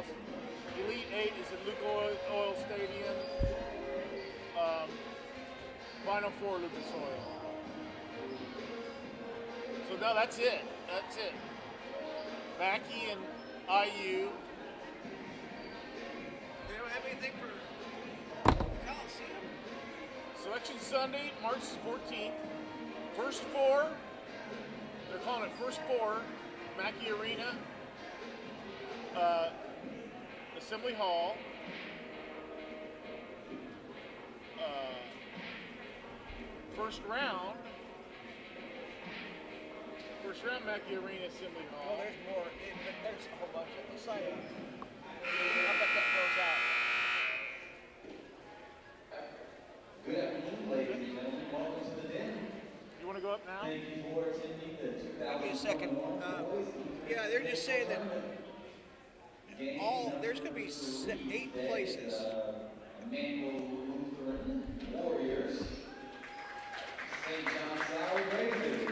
House. Elite 8 is at Luke Oil Stadium. Final Four, Lucas Oil. So no, that's it. That's it. Mackey and IU. They don't have anything for Coliseum. Selection Sunday, March 14th. First four. They're calling it First Four. Mackey Arena. Assembly Hall. First round, Mackey Arena, Assembly Hall. Oh, there's more. There's a whole bunch of them. Sign up. I bet that goes out. Good afternoon, ladies and gentlemen. Welcome to the den. You want to go up now? Thank you for attending the 2021 Give me a second. Yeah, they're just saying that there's going to be 8 places. Immanuel Lutheran Warriors. St.John Sauers Raiders.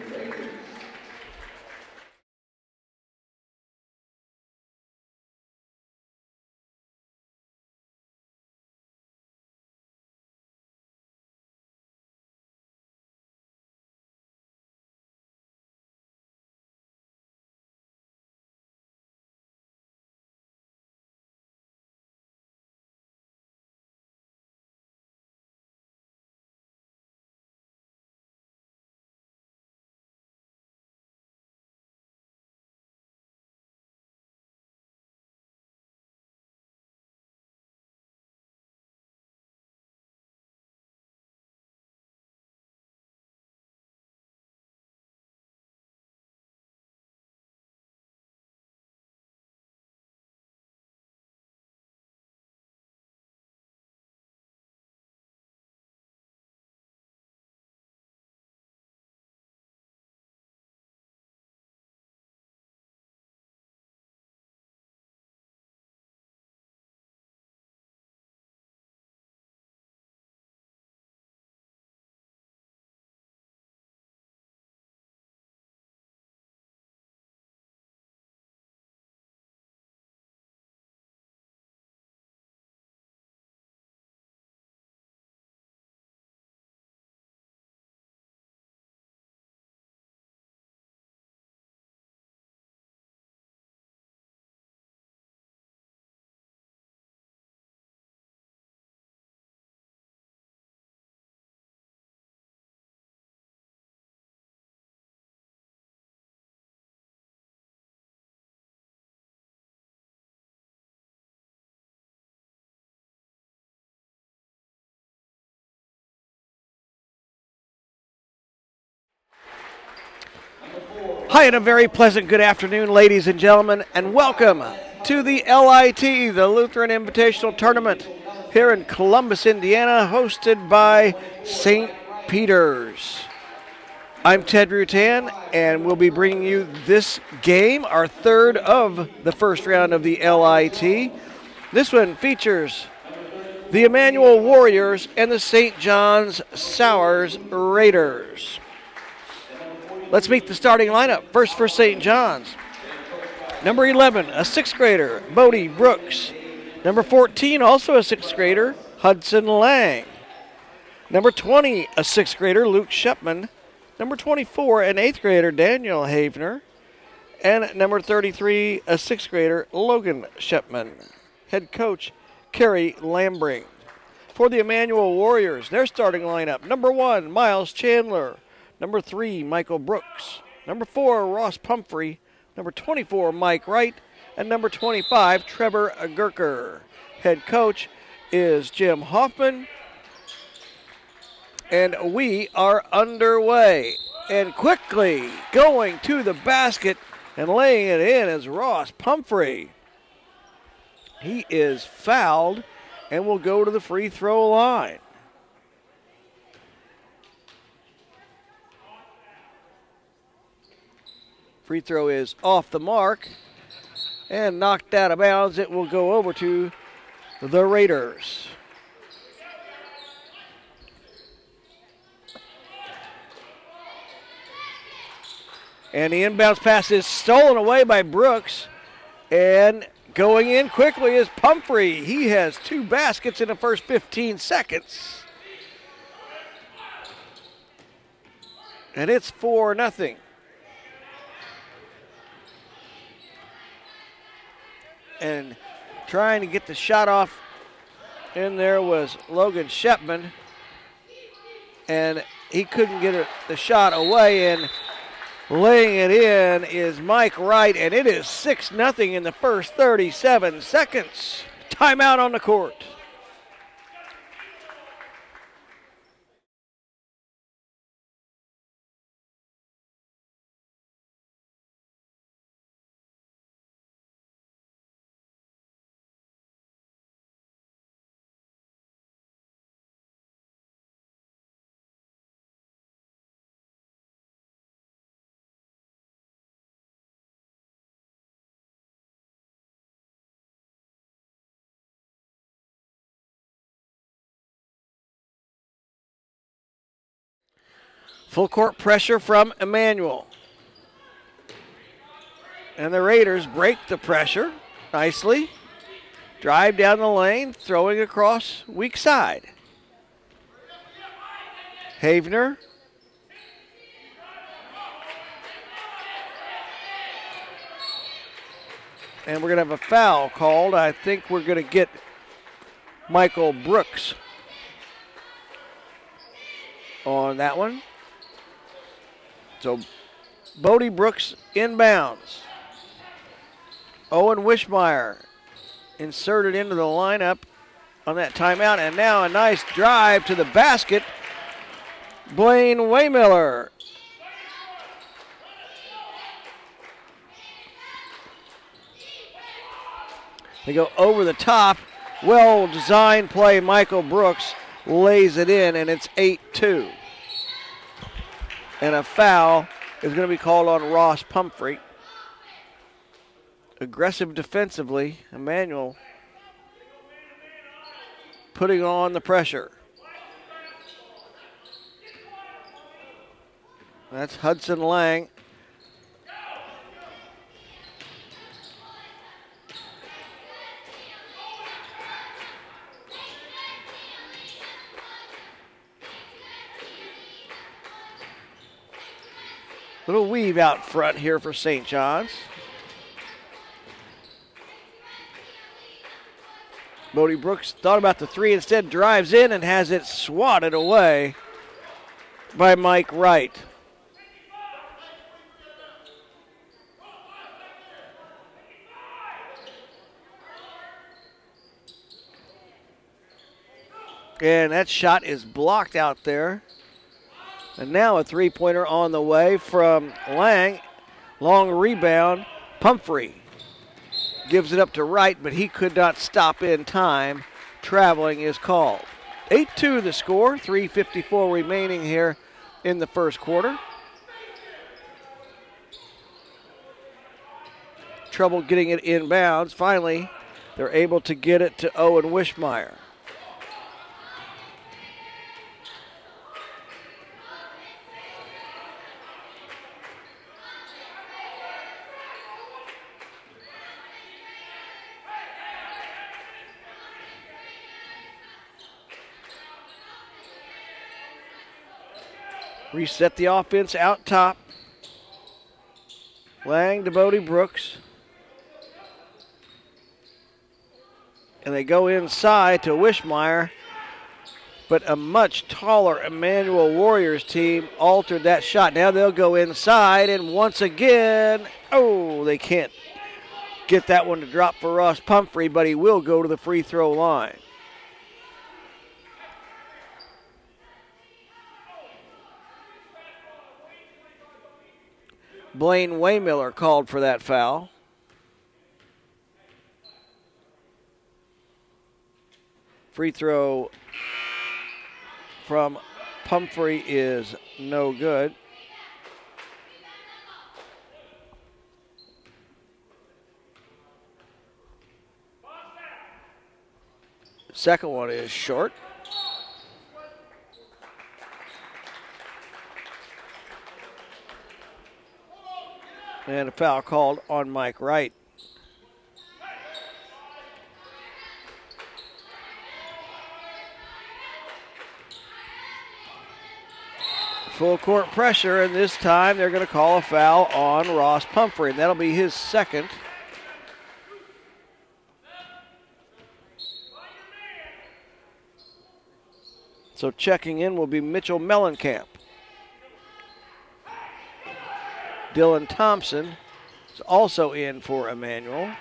Hi, and a very pleasant good afternoon, ladies and gentlemen, and welcome to the LIT, the Lutheran Invitational Tournament, here in Columbus, Indiana, hosted by St. Peter's. I'm Ted Rutan, and we'll be bringing you this game, our third of the first round of the LIT. This one features the Immanuel Warriors and the St. John's Sauers Raiders. Let's meet the starting lineup. First for St. John's. Number 11, a 6th grader, Bodie Brooks. Number 14, also a 6th grader, Hudson Lang. Number 20, a 6th grader, Luke Shepman. Number 24, an 8th grader, Daniel Havener. And number 33, a 6th grader, Logan Shepman. Head coach, Kerry Lambring. For the Immanuel Warriors, their starting lineup. Number 1, Miles Chandler. Number 3, Michael Brooks. Number 4, Ross Pumphrey. Number 24, Mike Wright. And number 25, Trevor Gerker. Head coach is Jim Hoffman. And we are underway. And quickly going to the basket and laying it in is Ross Pumphrey. He is fouled and will go to the free throw line. Free throw is off the mark and knocked out of bounds. It will go over to the Raiders. And the inbounds pass is stolen away by Brooks and Going in quickly is Pumphrey. He has 2 baskets in the first 15 seconds. And it's 4-0. And trying to get the shot off in there was Logan Shepman. And he couldn't get the shot away, and laying it in is Mike Wright, and it is 6-0 in the first 37 seconds. Timeout on the court. Full court pressure from Immanuel. And the Raiders break the pressure nicely. Drive down the lane, throwing across weak side. Havener. And we're going to have a foul called. I think we're going to get Michael Brooks on that one. So Bodie Brooks inbounds. Owen Wishmeyer inserted into the lineup on that timeout, and now a nice drive to the basket. Blaine Waymiller. They go over the top. Well-designed play. Michael Brooks lays it in, and it's 8-2. And a foul is going to be called on Ross Pumphrey. Aggressive defensively. Immanuel putting on the pressure. That's Hudson Lang. Little weave out front here for St. John's. Bodie Brooks thought about the three, instead drives in and has it swatted away by Mike Wright. And that shot is blocked out there. And now a three-pointer on the way from Lang. Long rebound. Pumphrey gives it up to Wright, but he could not stop in time. Traveling is called. 8-2 the score. 3:54 remaining here in the first quarter. Trouble getting it inbounds. Finally, they're able to get it to Owen Wishmeyer. Reset the offense out top. Lang to Bodie Brooks. And they go inside to Wishmeyer. But a much taller Immanuel Warriors team altered that shot. Now they'll go inside, and once again, they can't get that one to drop for Ross Pumphrey, but he will go to the free throw line. Blaine Waymiller called for that foul. Free throw from Pumphrey is no good. Second one is short. And a foul called on Mike Wright. Full court pressure, and this time they're going to call a foul on Ross Pumphrey, and that'll be his second. So checking in will be Mitchell Mellencamp. Dylan Thompson is also in for Immanuel.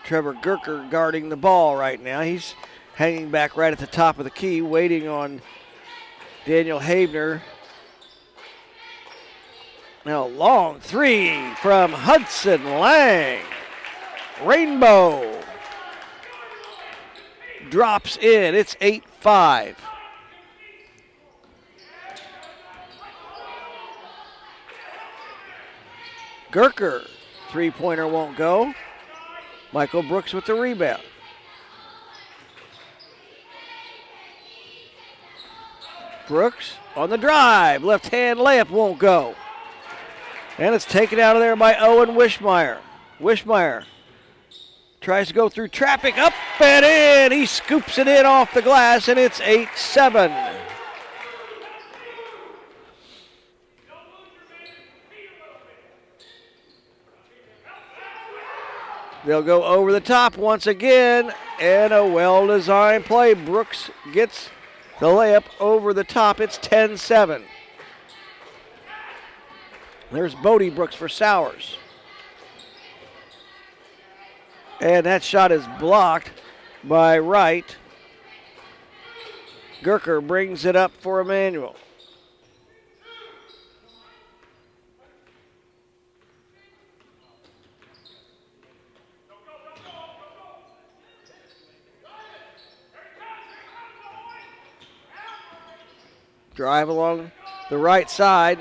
Trevor Gerker guarding the ball right now. He's hanging back right at the top of the key, waiting on Daniel Havener. Now long three from Hudson Lang. Rainbow. Drops in. It's 8-5. Gerker, three-pointer won't go. Michael Brooks with the rebound. Brooks on the drive. Left-hand layup won't go. And it's taken out of there by Owen Wishmeyer. Wishmeyer tries to go through traffic, up and in. He scoops it in off the glass, and it's 8-7. They'll go over the top once again, and a well-designed play. Brooks gets the layup over the top. It's 10-7. There's Bodie Brooks for Sauers. And that shot is blocked by Wright. Gerker brings it up for Immanuel. Drive along the right side,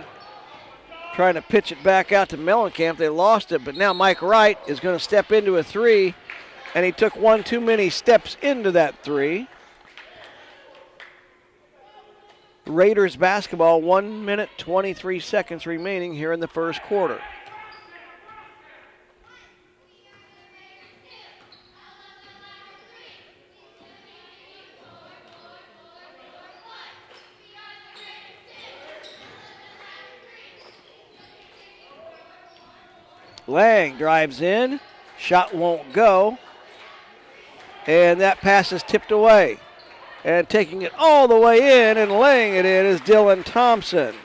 trying to pitch it back out to Mellencamp. They lost it, but now Mike Wright is going to step into a three, and he took one too many steps into that three. Raiders basketball, 1 minute, 23 seconds remaining here in the first quarter. Lang drives in, shot won't go, and that pass is tipped away. And taking it all the way in and laying it in is Dylan Thompson.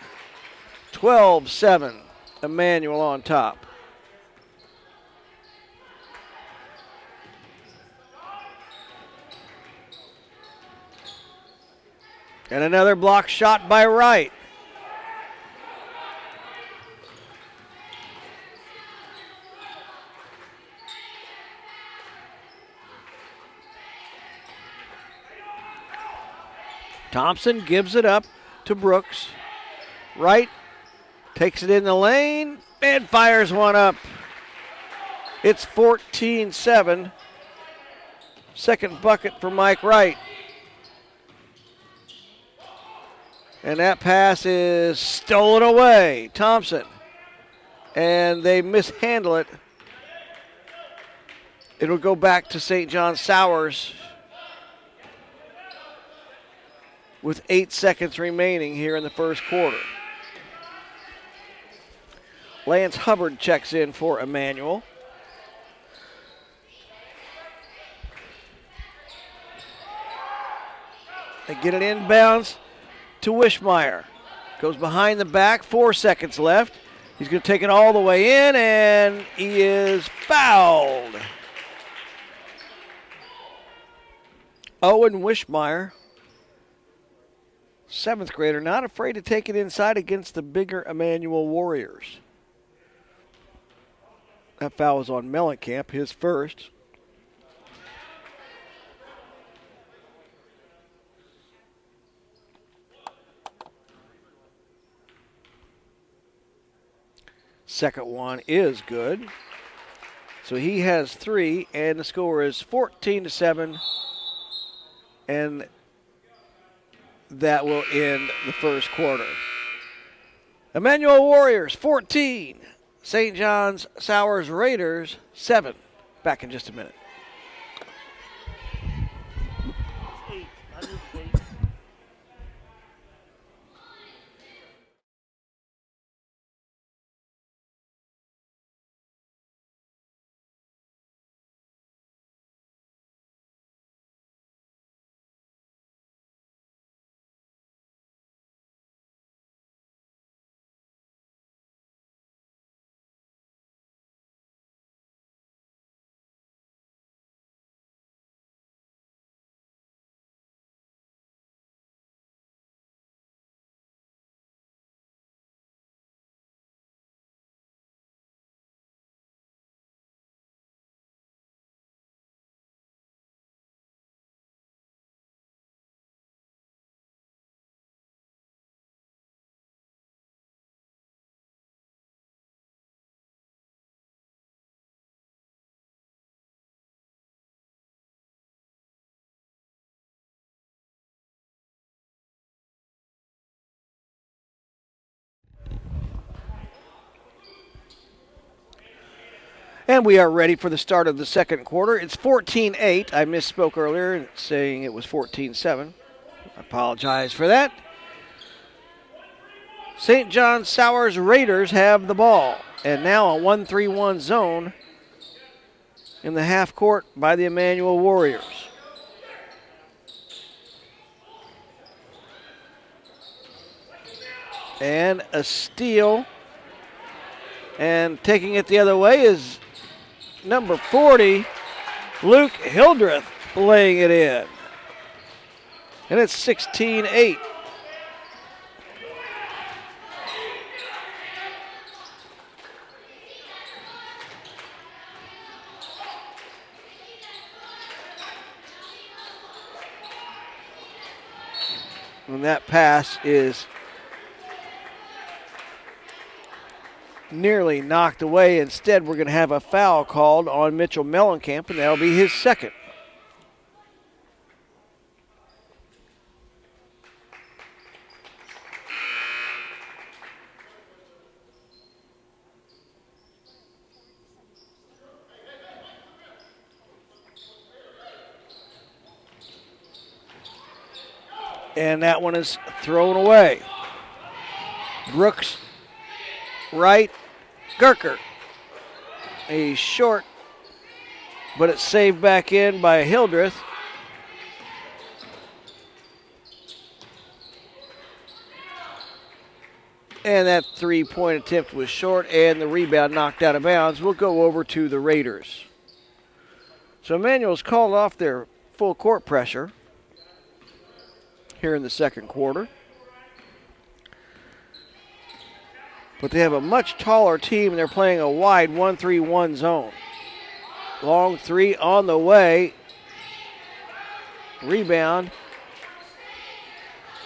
12-7, Immanuel on top. And another block shot by Wright. Thompson gives it up to Brooks. Wright takes it in the lane and fires one up. It's 14-7. Second bucket for Mike Wright. And that pass is stolen away. Thompson. And they mishandle it. It'll go back to St. John Sauers with 8 seconds remaining here in the first quarter. Lance Hubbard checks in for Immanuel. They get it inbounds to Wishmeyer. Goes behind the back, 4 seconds left. He's going to take it all the way in, and he is fouled. Owen Wishmeyer, 7th grader, not afraid to take it inside against the bigger Immanuel Warriors. That foul was on Mellencamp, his first. Second one is good. So he has 3, and the score is 14-7. And that will end the first quarter. Immanuel Warriors 14, St. John's Sauers Raiders 7. Back in just a minute. And we are ready for the start of the second quarter. It's 14-8. I misspoke earlier saying it was 14-7. I apologize for that. St. John Sauers Raiders have the ball. And now a 1-3-1 zone in the half court by the Immanuel Warriors. And a steal. And taking it the other way is number 40, Luke Hildreth, laying it in. And it's 16-8. And that pass is nearly knocked away. Instead, we're going to have a foul called on Mitchell Mellencamp, and that'll be his second. And that one is thrown away. Brooks, right, Gerker. He's short, but it's saved back in by Hildreth. And that three-point attempt was short, and the rebound knocked out of bounds. We'll go over to the Raiders. So Immanuel's called off their full court pressure here in the second quarter. But they have a much taller team, and they're playing a wide 1-3-1 zone. Long three on the way. Rebound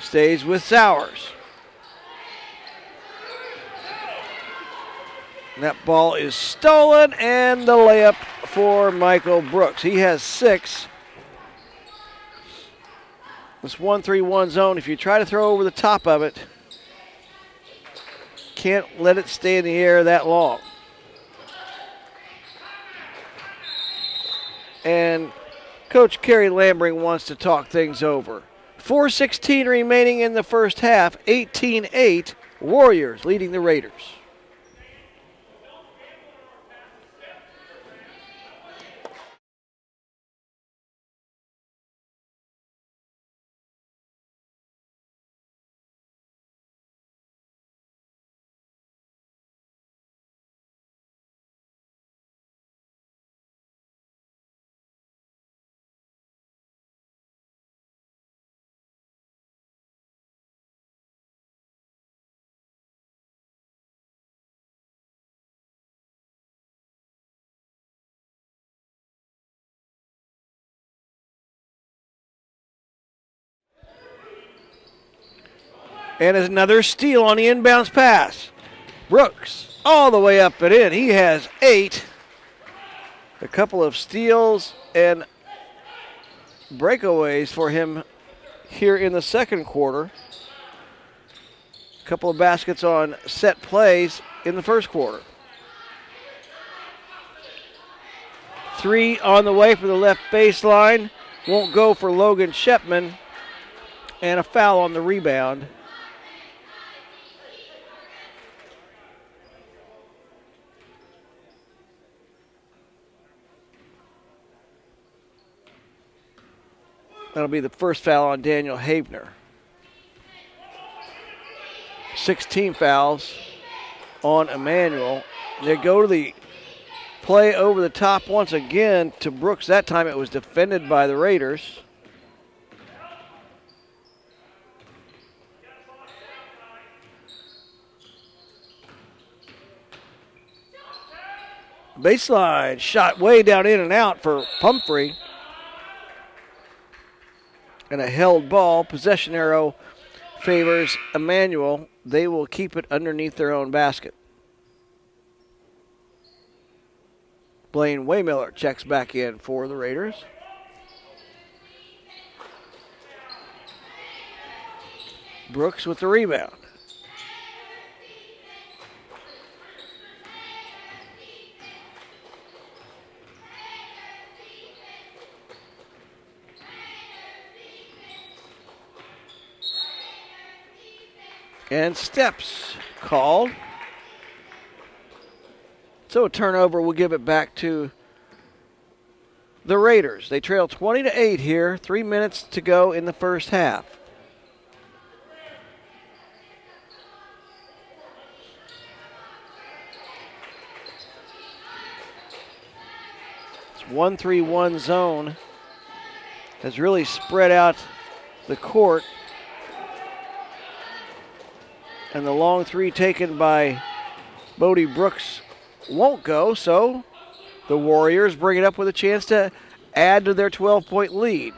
stays with Sauers. And that ball is stolen, and the layup for Michael Brooks. He has 6. This 1-3-1 zone, if you try to throw over the top of it, can't let it stay in the air that long. And Coach Kerry Lambring wants to talk things over. 4:16 remaining in the first half, 18-8, Warriors leading the Raiders. And another steal on the inbounds pass. Brooks all the way up and in. He has 8. A couple of steals and breakaways for him here in the second quarter. A couple of baskets on set plays in the first quarter. 3 on the way for the left baseline. Won't go for Logan Shepman. And a foul on the rebound. That'll be the first foul on Daniel Havener. 16 fouls on Immanuel. They go to the play over the top once again to Brooks. That time it was defended by the Raiders. Baseline shot way down in and out for Pumphrey. And a held ball. Possession arrow favors Immanuel. They will keep it underneath their own basket. Blaine Waymiller checks back in for the Raiders. Brooks with the rebound. And steps called. So a turnover will give it back to the Raiders. They trail 20-8 here. 3 minutes to go in the first half. It's 1-3-1 zone. Has really spread out the court. And the long three taken by Bodie Brooks won't go, so the Warriors bring it up with a chance to add to their 12-point lead.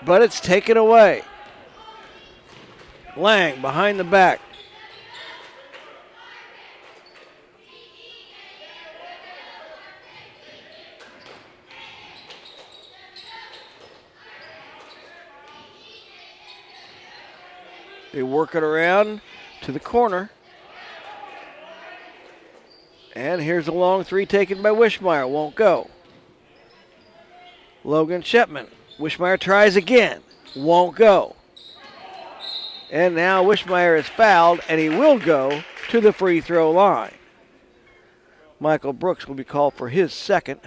But it's taken away. Lang behind the back. They work it around to the corner. And here's a long three taken by Wishmeyer. Won't go. Logan Shepman. Wishmeyer tries again. Won't go. And now Wishmeyer is fouled, and he will go to the free throw line. Michael Brooks will be called for his second.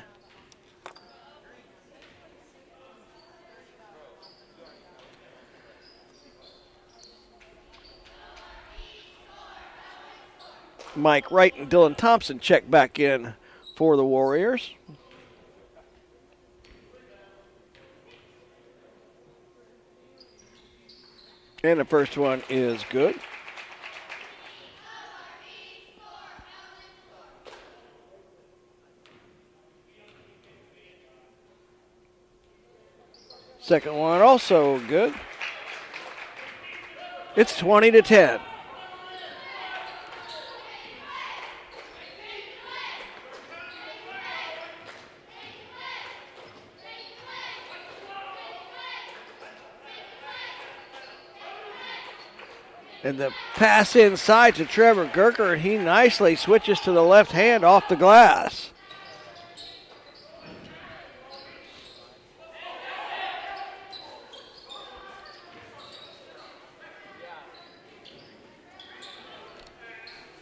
Mike Wright and Dylan Thompson check back in for the Warriors. And the first one is good. Second one also good. It's 20-10. And the pass inside to Trevor Gerker, and he nicely switches to the left hand off the glass.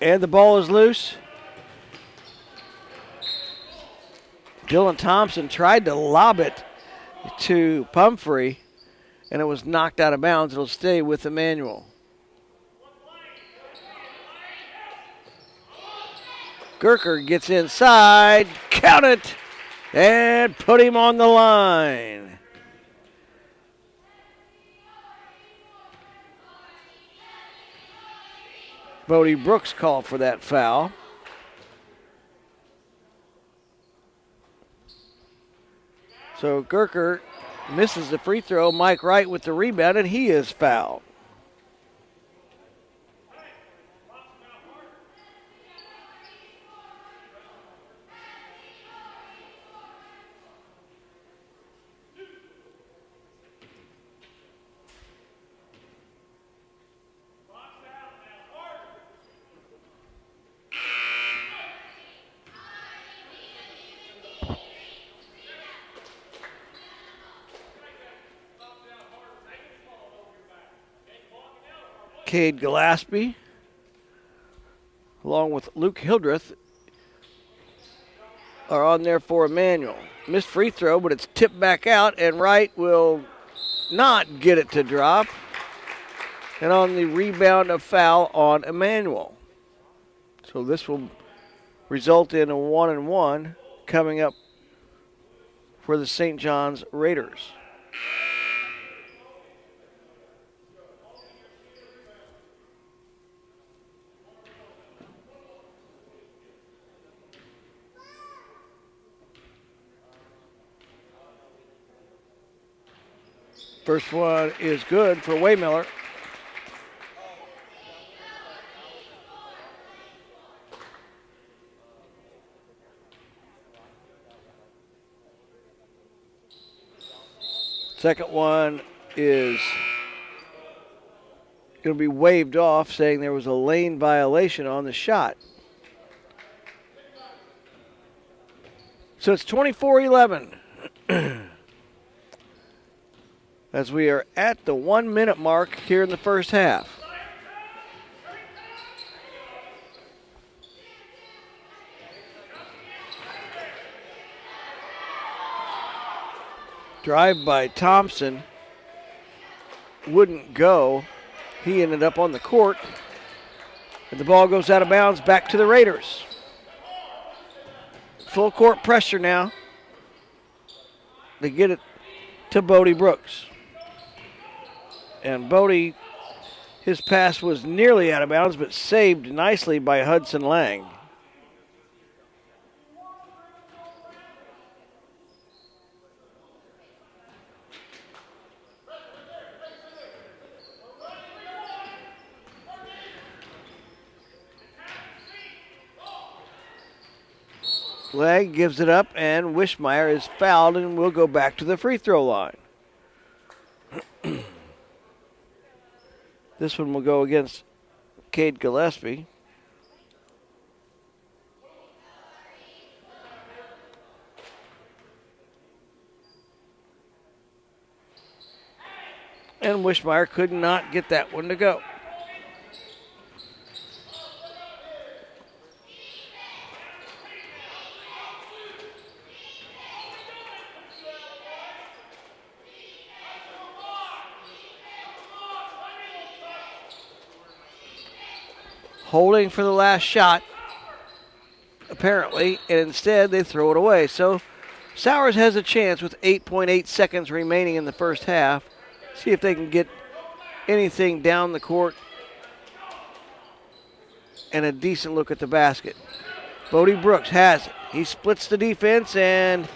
And the ball is loose. Dylan Thompson tried to lob it to Pumphrey, and it was knocked out of bounds. It'll stay with Immanuel. Gerker gets inside, count it, and put him on the line. Bodie Brooks called for that foul. So Gerker misses the free throw. Mike Wright with the rebound, and he is fouled. Cade Gillespie, along with Luke Hildreth, are on there for Immanuel. Missed free throw, but it's tipped back out, and Wright will not get it to drop. And on the rebound, a foul on Immanuel. So this will result in a 1-and-1 coming up for the St. John's Raiders. First one is good for Waymiller. Second one is going to be waved off, saying there was a lane violation on the shot. So it's 24-11. as we are at the 1 minute mark here in the first half. Drive by Thompson wouldn't go. He ended up on the court. And the ball goes out of bounds back to the Raiders. Full court pressure now. They get it to Bodie Brooks. And Bodie, his pass was nearly out of bounds, but saved nicely by Hudson Lang. Leg gives it up, and Wishmeyer is fouled and will go back to the free throw line. This one will go against Cade Gillespie. And Wishmeyer could not get that one to go. Holding for the last shot, apparently, and instead they throw it away. So Sauers has a chance with 8.8 seconds remaining in the first half. See if they can get anything down the court and a decent look at the basket. Bodie Brooks has it. He splits the defense and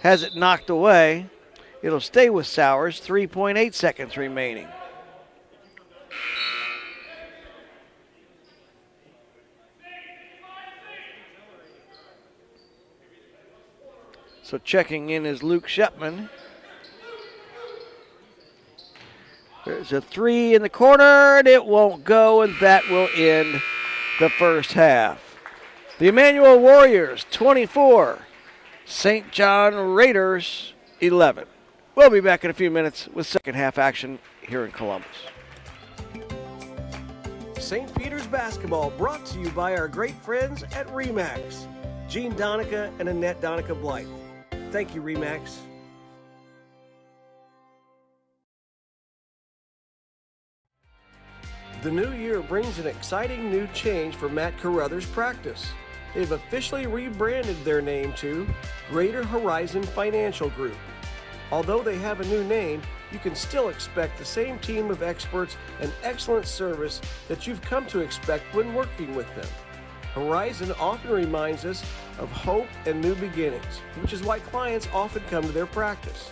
has it knocked away. It'll stay with Sauers, 3.8 seconds remaining. So checking in is Luke Shepman. There's a three in the corner, and it won't go, and that will end the first half. The Immanuel Warriors, 24. St. John Raiders, 11. We'll be back in a few minutes with second half action here in Columbus. St. Peter's basketball brought to you by our great friends at RE/MAX. Gene Donica and Annette Donica Blythe. Thank you, RE/MAX. The new year brings an exciting new change for Matt Carruthers' practice. They've officially rebranded their name to Greater Horizon Financial Group. Although they have a new name, you can still expect the same team of experts and excellent service that you've come to expect when working with them. Horizon often reminds us of hope and new beginnings, which is why clients often come to their practice.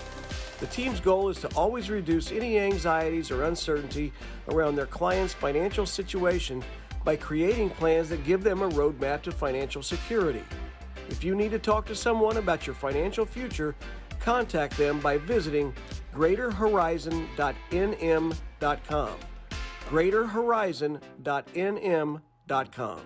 The team's goal is to always reduce any anxieties or uncertainty around their client's financial situation by creating plans that give them a roadmap to financial security. If you need to talk to someone about your financial future, contact them by visiting greaterhorizon.nm.com. greaterhorizon.nm.com.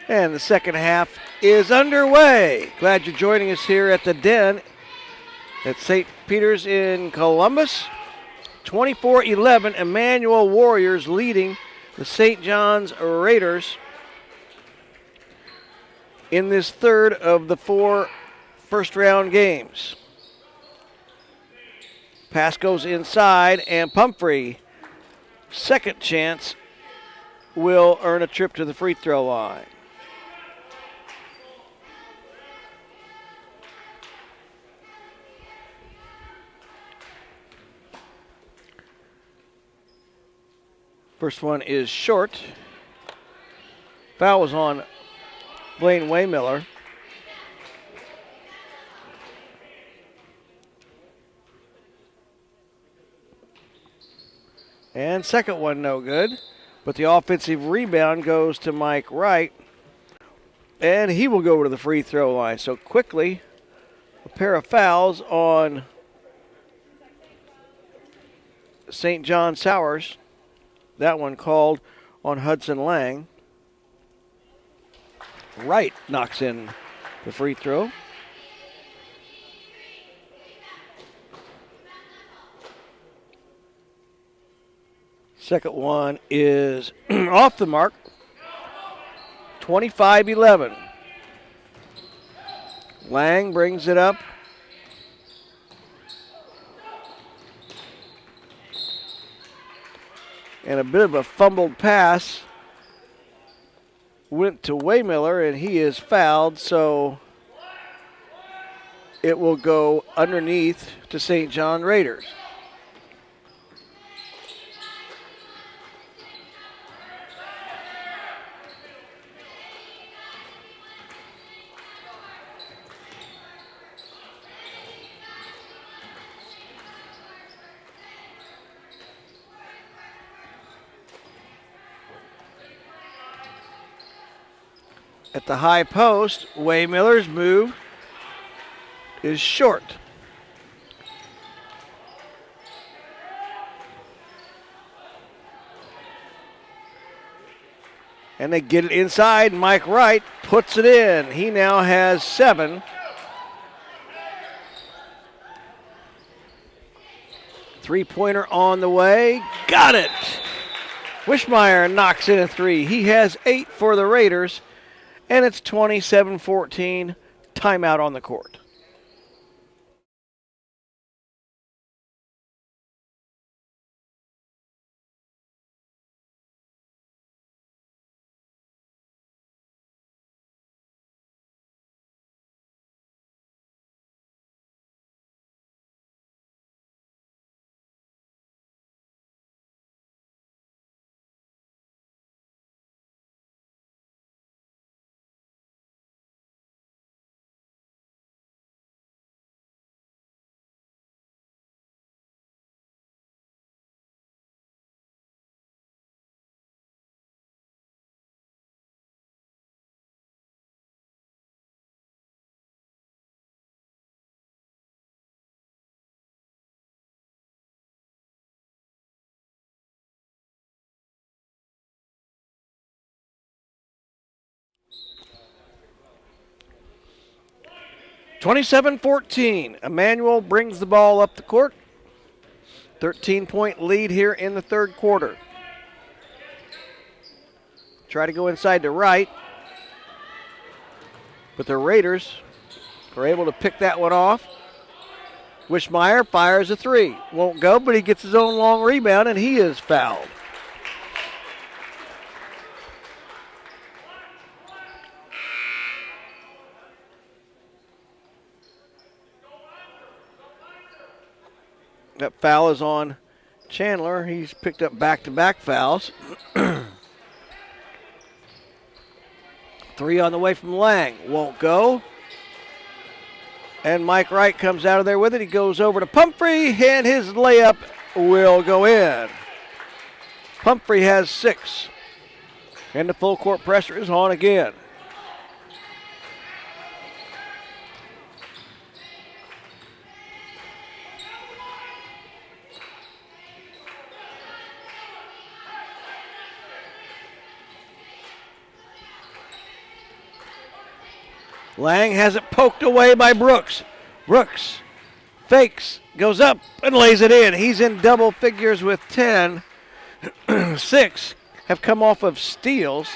And the second half is underway. Glad you're joining us here at the Den at St. Peter's in Columbus. 24-11, Immanuel Warriors leading the St. John's Raiders in this third of the 4 first-round games. Pass goes inside, and Pumphrey, second chance, will earn a trip to the free throw line. First one is short. Foul was on Blaine Waymiller. And second one no good. But the offensive rebound goes to Mike Wright. And he will go to the free throw line. So quickly, a pair of fouls on St. John Sauers. That one called on Hudson Lang. Wright knocks in the free throw. Second one is off the mark. 25-11. Lang brings it up. And a bit of a fumbled pass went to Waymiller, and he is fouled, so it will go underneath to St. John Raiders. At the high post, Waymiller's move is short. And they get it inside. Mike Wright puts it in. He now has 7. Three-pointer on the way. Got it. Wishmeyer knocks in a 3. He has 8 for the Raiders. And it's 27-14, timeout on the court. (27-14). Immanuel brings the ball up the court. 13-point lead here in the third quarter. Try to go inside to Wright. But the Raiders are able to pick that one off. Wishmeyer fires a 3. Won't go, but he gets his own long rebound, and he is fouled. That foul is on Chandler. He's picked up back-to-back fouls. 3 on the way from Lang. Won't go. And Mike Wright comes out of there with it. He goes over to Pumphrey, and his layup will go in. Pumphrey has 6. And the full court pressure is on again. Lang has it poked away by Brooks. Brooks fakes, goes up, and lays it in. He's in double figures with 10. 6 have come off of steals.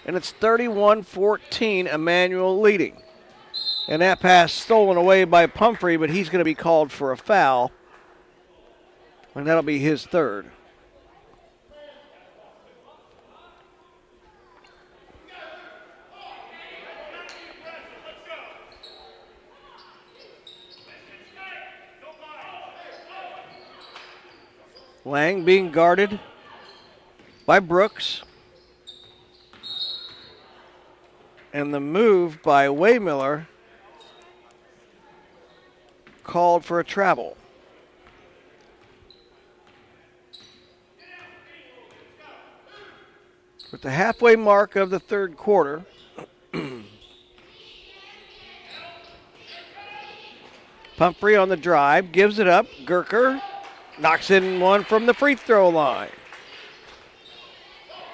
And it's 31-14, Immanuel leading. And that pass stolen away by Pumphrey, but he's going to be called for a foul. And that'll be his third. Lang being guarded by Brooks. And the move by Waymiller called for a travel. At the halfway mark of the third quarter, Pumphrey on the drive, gives it up. Gerker knocks in one from the free throw line.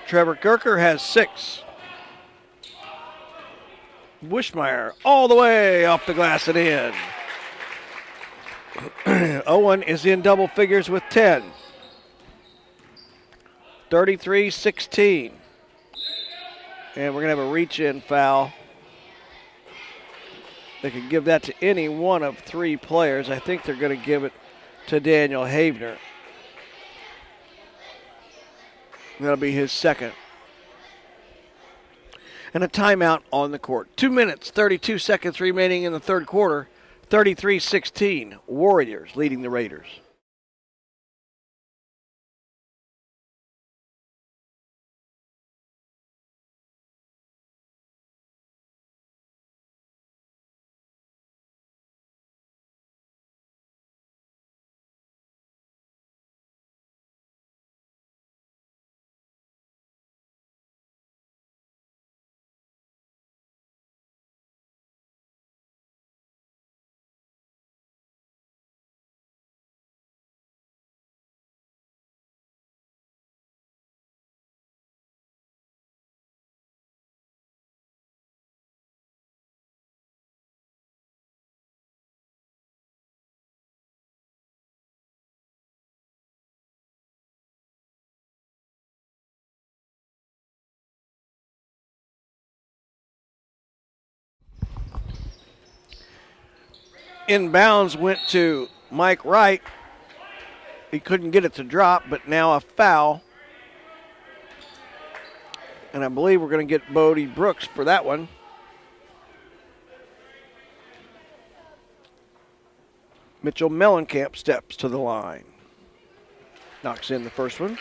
Trevor Gerker has 6. Wishmeyer all the way off the glass and in. Owen is in double figures with 10. 33-16. And we're going to have a reach-in foul. They could give that to any one of 3 players. I think they're going to give it to Daniel Havener. That'll be his second. And a timeout on the court. 2 minutes, 32 seconds remaining in the third quarter. 33-16, Warriors leading the Raiders. Inbounds went to Mike Wright. He couldn't get it to drop, but now a foul. And I believe we're going to get Bodie Brooks for that one. Mitchell Mellencamp steps to the line. Knocks in the first one.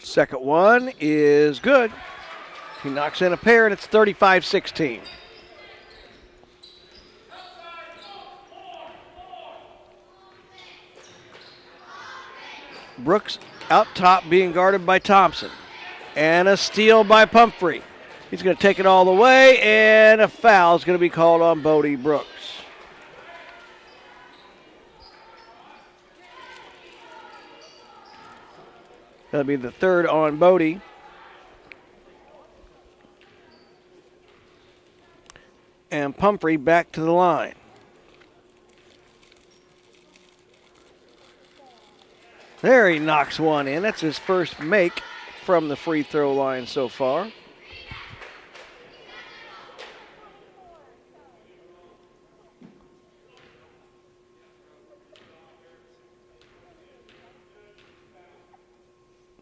Second one is good. He knocks in a pair, and it's 35-16. Brooks out top being guarded by Thompson. And a steal by Pumphrey. He's going to take it all the way, and a foul is going to be called on Bodie Brooks. That'll be the third on Bodie. And Pumphrey back to the line. There he knocks one in. That's his first make from the free throw line so far.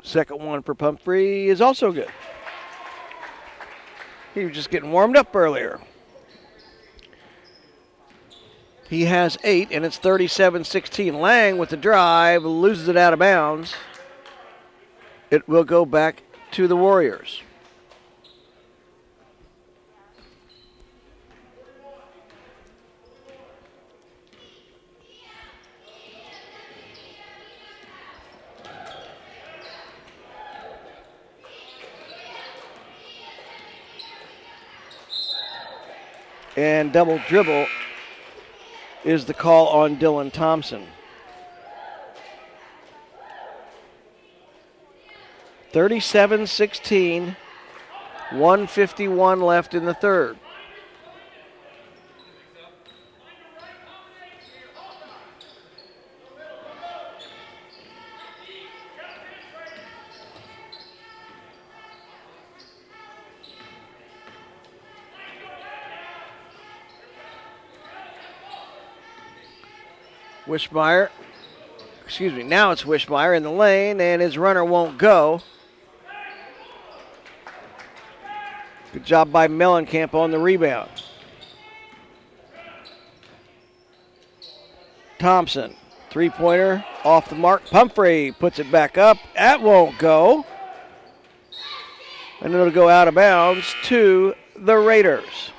Second one for Pumphrey is also good. He was just getting warmed up earlier. He has 8, and it's 37-16. Lang with the drive, loses it out of bounds. It will go back to the Warriors. And double dribble is the call on Dylan Thompson. 37-16, 1:51 left in the third. Now it's Wishmeyer in the lane, and his runner won't go. Good job by Mellencamp on the rebound. Thompson, three-pointer, off the mark. Pumphrey puts it back up. That won't go. And it'll go out of bounds to the Raiders.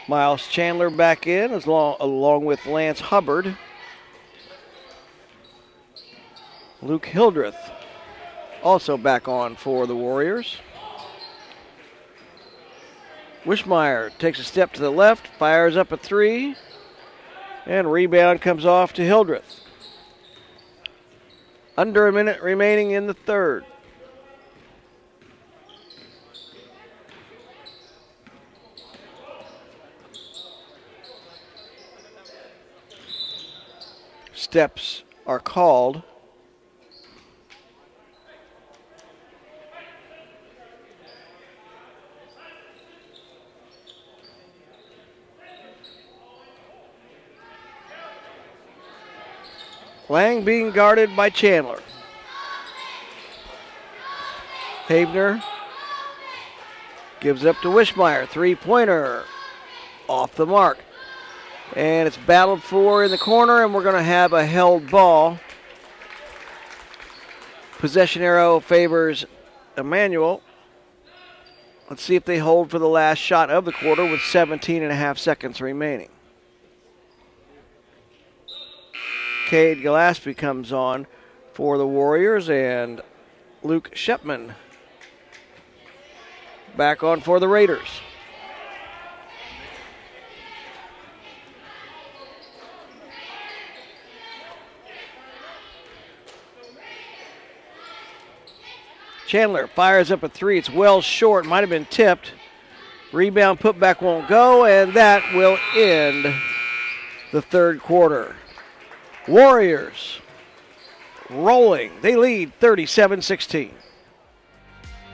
Miles Chandler back in along with Lance Hubbard. Luke Hildreth also back on for the Warriors. Wishmeyer takes a step to the left, fires up a three, and rebound comes off to Hildreth. Under a minute remaining in the third. Steps are called. Lang being guarded by Chandler. Havener gives up to Wishmeyer. Three-pointer off the mark. And it's battled for in the corner, and we're going to have a held ball. Possession arrow favors Immanuel. Let's see if they hold for the last shot of the quarter with 17.5 seconds remaining. Cade Gillespie comes on for the Warriors, and Luke Shepman back on for the Raiders. Chandler fires up a three. It's well short. Might have been tipped. Rebound putback won't go, and that will end the third quarter. Warriors rolling. They lead 37-16.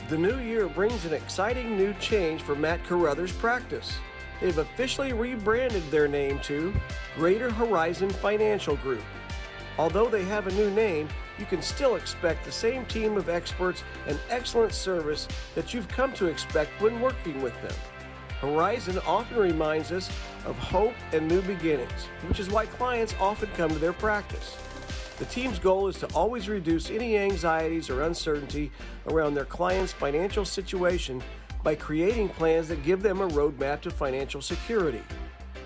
The new year brings an exciting new change for Matt Carruthers' practice. They've officially rebranded their name to Greater Horizon Financial Group. Although they have a new name, you can still expect the same team of experts and excellent service that you've come to expect when working with them. Horizon often reminds us of hope and new beginnings, which is why clients often come to their practice. The team's goal is to always reduce any anxieties or uncertainty around their client's financial situation by creating plans that give them a roadmap to financial security.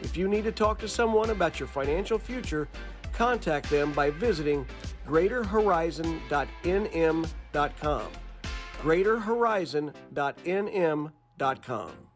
If you need to talk to someone about your financial future, contact them by visiting greaterhorizon.nm.com. greaterhorizon.nm.com.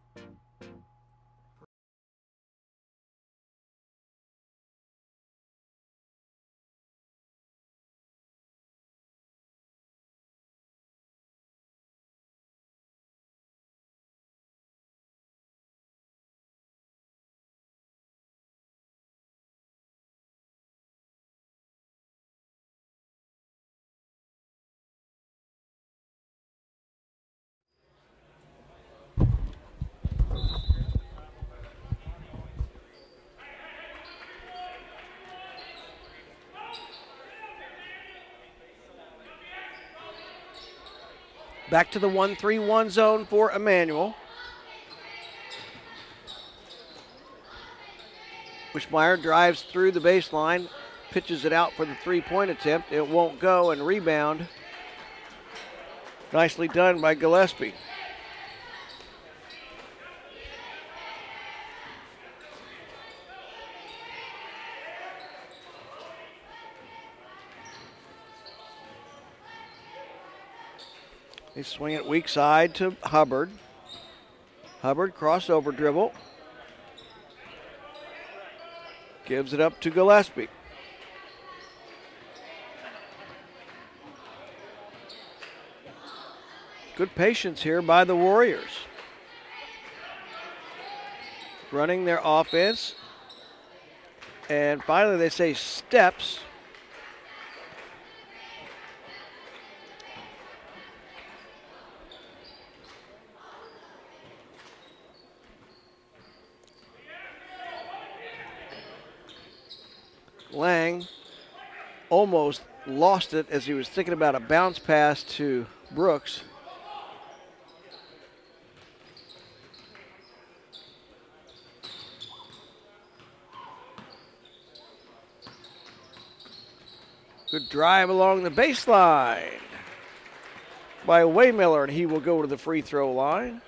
Back to the 1-3-1 zone for Immanuel. Wishmeyer drives through the baseline, pitches it out for the three-point attempt. It won't go, and rebound. Nicely done by Gillespie. They swing it weak side to Hubbard. Hubbard crossover dribble. Gives it up to Gillespie. Good patience here by the Warriors. Running their offense. And finally they say steps. Lang almost lost it as he was thinking about a bounce pass to Brooks. Good drive along the baseline by Waymiller, and he will go to the free throw line.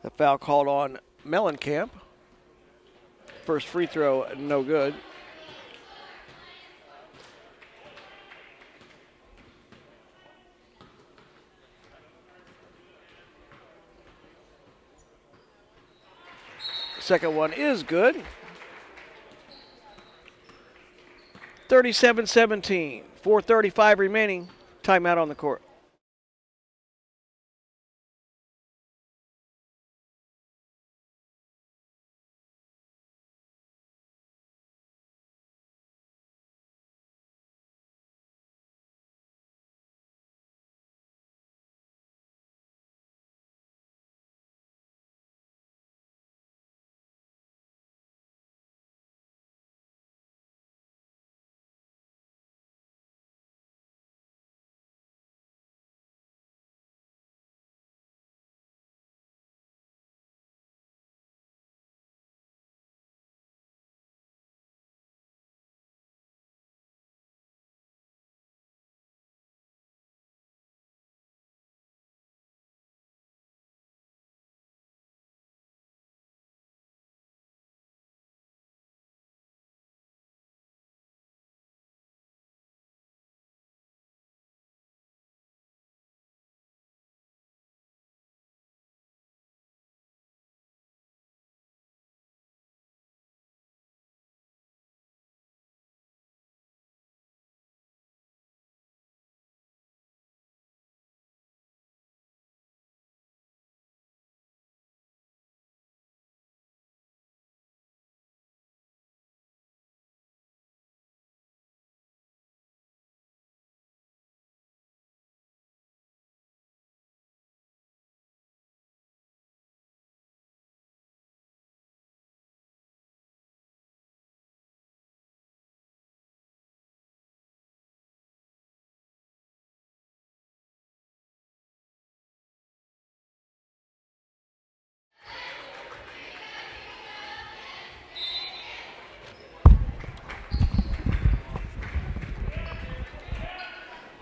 The foul called on Mellencamp. First free throw, no good. Second one is good. 37-17, 4:35 remaining. Timeout on the court.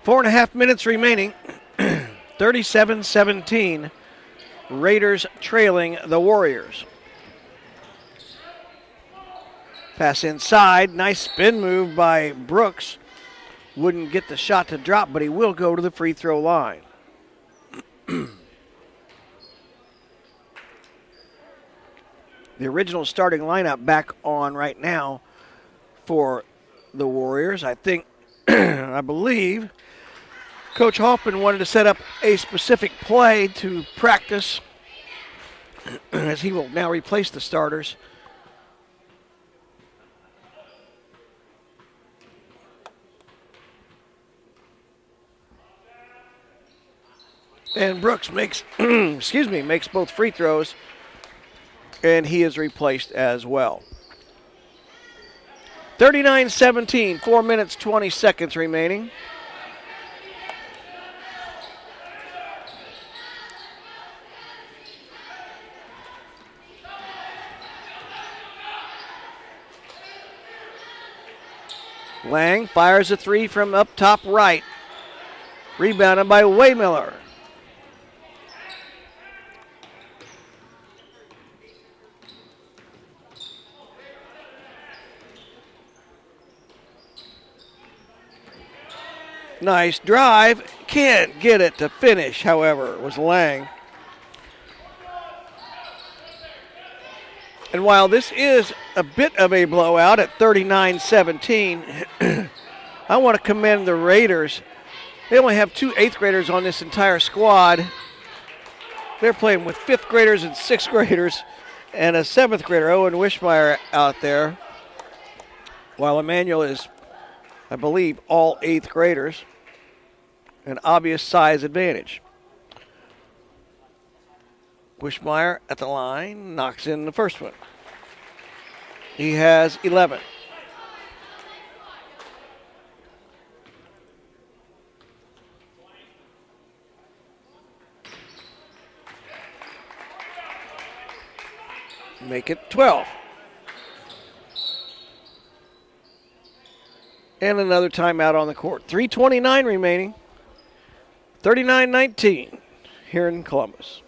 Four and a half minutes remaining. 37-17. Raiders trailing the Warriors. Pass inside. Nice spin move by Brooks. Wouldn't get the shot to drop, but he will go to the free throw line. The original starting lineup back on right now for the Warriors. I believe Coach Hoffman wanted to set up a specific play to practice as he will now replace the starters. And Brooks makes makes both free throws, and he is replaced as well. 39-17, 4 minutes, 20 seconds remaining. Lang fires a three from up top right. Rebounded by Waymiller. Nice drive. Can't get it to finish, however, was Lang. And while this is a bit of a blowout at 39-17, I want to commend the Raiders. They only have 2 8th graders on this entire squad. They're playing with 5th graders and 6th graders and a 7th grader, Owen Wishmeyer, out there, while Immanuel is, I believe, all 8th graders. An obvious size advantage. Wishmeyer at the line, knocks in the first one. He has 11. Make it 12. And another timeout on the court. 3:29 remaining. 39-19 here in Columbus.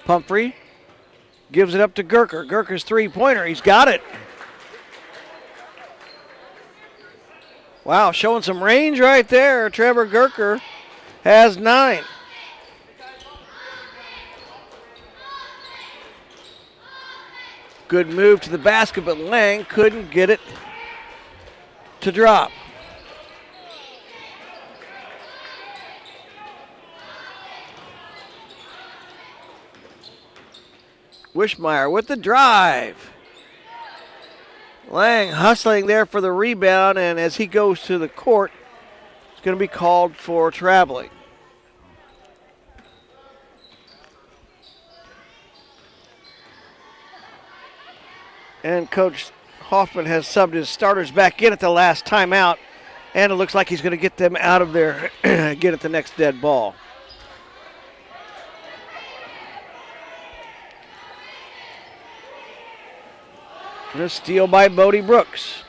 Pumphrey gives it up to Gurker. Gurker's three-pointer. He's got it. Wow, showing some range right there. Trevor Gurker has 9. Good move to the basket, but Lang couldn't get it to drop. Wishmeyer with the drive. Lang hustling there for the rebound, and as he goes to the court, it's going to be called for traveling. And Coach Hoffman has subbed his starters back in at the last timeout, and it looks like he's going to get them out of there, get at the next dead ball. And a steal by Bodie Brooks.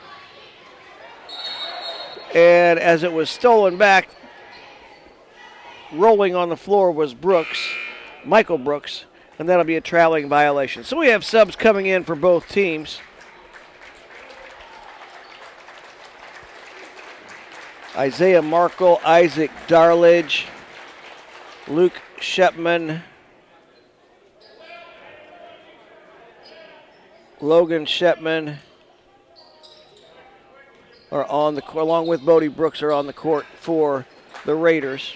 And as it was stolen back, rolling on the floor was Brooks, Michael Brooks, and that'll be a traveling violation. So we have subs coming in for both teams. Isaiah Markle, Isaac Darledge, Luke Shepman, Logan Shepman are on the court, along with Bodie Brooks, are on the court for the Raiders.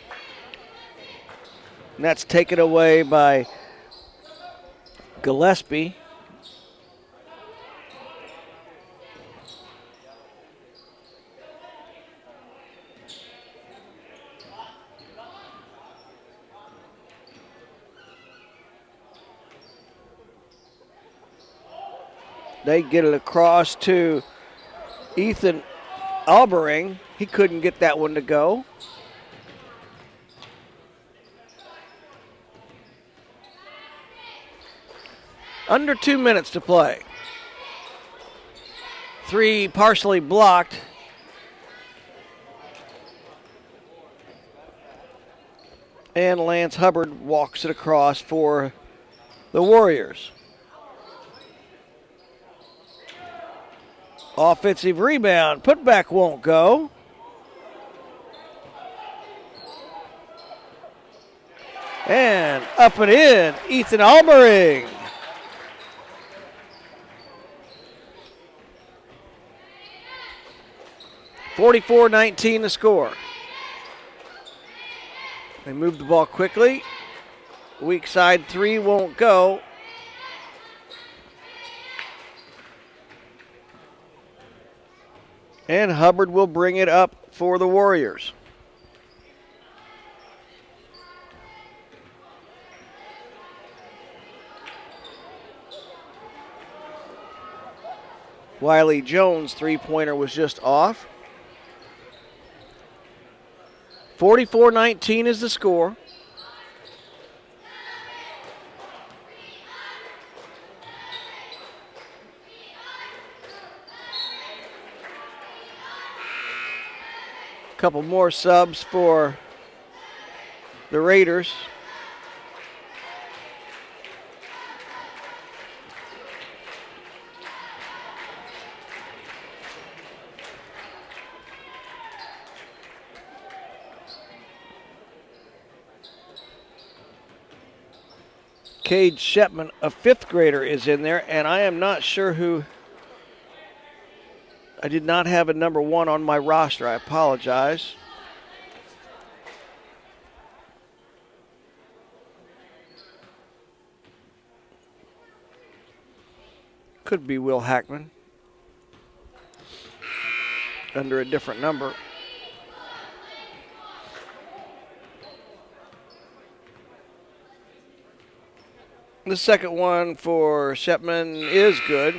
And that's taken away by Gillespie. They get it across to Ethan Albering. He couldn't get that one to go. Under 2 minutes to play. 3 partially blocked. And Lance Hubbard walks it across for the Warriors. Offensive rebound. Putback won't go. And up and in, Ethan Albering. (44-19) the score. They move the ball quickly. Weak side 3 won't go. And Hubbard will bring it up for the Warriors. Wiley Jones' three-pointer was just off. 44-19 is the score. Couple more subs for the Raiders. Cade Shepman, a fifth grader, is in there, and I am not sure who. I did not have a number 1 on my roster. I apologize. Could be Will Hackman under a different number. The second one for Shepman is good.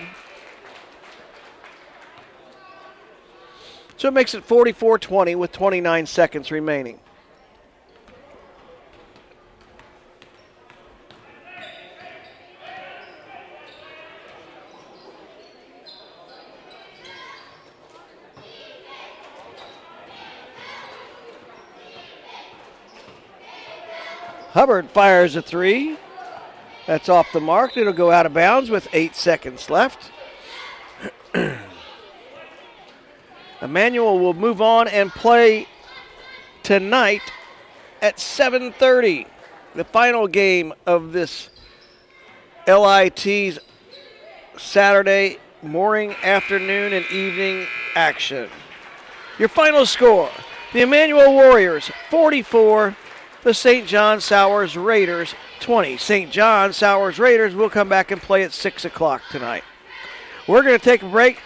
So it makes it 44-20 with 29 seconds remaining. Hubbard fires a 3. That's off the mark. It'll go out of bounds with 8 seconds left. Immanuel will move on and play tonight at 7:30. The final game of this LIT's Saturday morning, afternoon, and evening action. Your final score, the Immanuel Warriors 44, the St. John Sauers Raiders 20. St. John Sauers Raiders will come back and play at 6 o'clock tonight. We're going to take a break.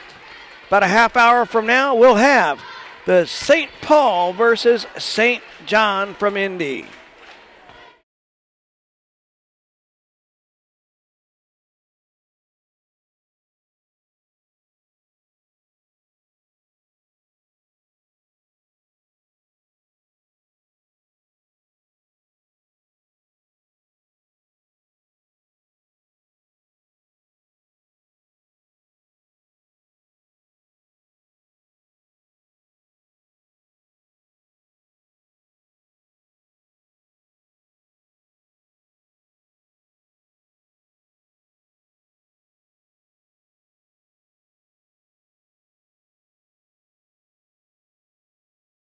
About a half hour from now, we'll have the St. Paul versus St. John from Indy.